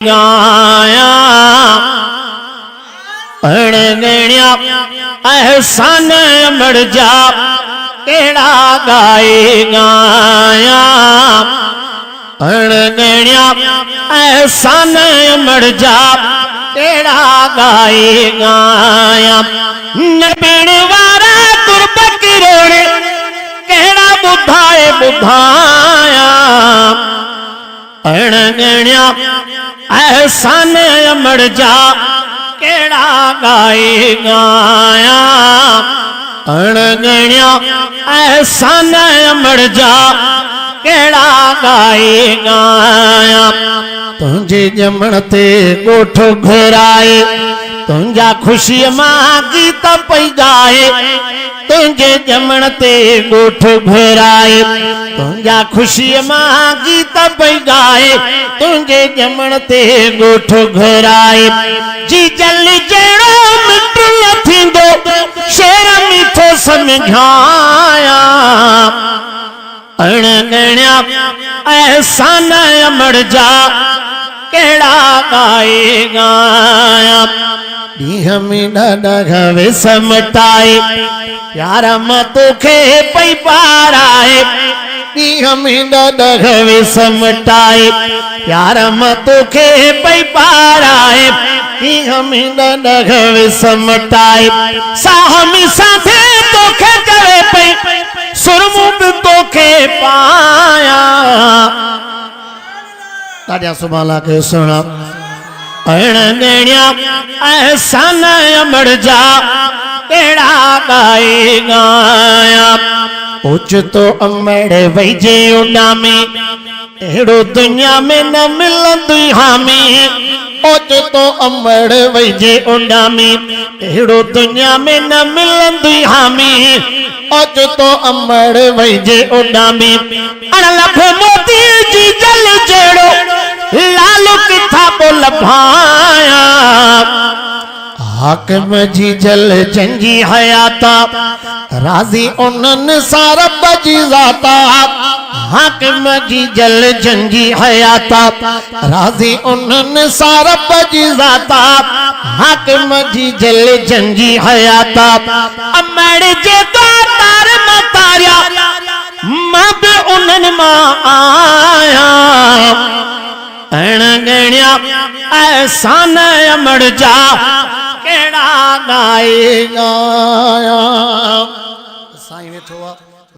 गाया अणगणिया एहसान मर जा केड़ा गाए गाया अणगणिया एहसान मर जा केड़ा गाए गाया नबीण वारा तुरबक रोने केड़ा बुधाए बुधाया अणगणिया एहसान मर जा केड़ा गाए गाया अणगणिया एहसान मर जा केड़ा गाए गाया तुझे जमण ते गोठ घुराए तुझा खुशी मां गीत पई गाए तुझे जमण ते गोठ घुराए तुझा खुशी मां गीत पई गाए तुझे जमण ते गोठ घुराए जी जल जड़ो मिट न थींदो शेर मिठो समझाया अणगणिया एहसान मर जा केड़ा गाए गाया ॾींहं में ॾाढा विसमटाए प्यार मां तोखे पई पाराए ॾींहं में ॾाढा विसमटाए प्यार मां तोखे पई पाराए ॾींहं में ॾाढा विसमटाए साह में साथे तोखे करे पई सुरमू भी तोखे पाया ताजा सुभाला के सुना अणगणिया एहसान मर जा केड़ा गाए गाया उच तो अमड़ वैजे उना में एड़ो दुनिया में न मिलंदी हामी उच तो अमड़ वैजे उना में एड़ो दुनिया में न मिलंदी हामी उच तो अमड़ वैजे उना में अण लख मोती जी जल जेड़ो लालू किथा बोल भाया हाकिम जी जल जंजी हयाता राजी उन्हन सारब जी जाता हाकिम जी जल जंजी हयाता राजी उन्हन सारब जी जाता हाकिम जी जल जंजी हयाता अमड़ जे तार मतारिया मां भी उन्हन मां आया अणगणिया एहसान मर जा केड़ा गाए गाया साईं वेठो आ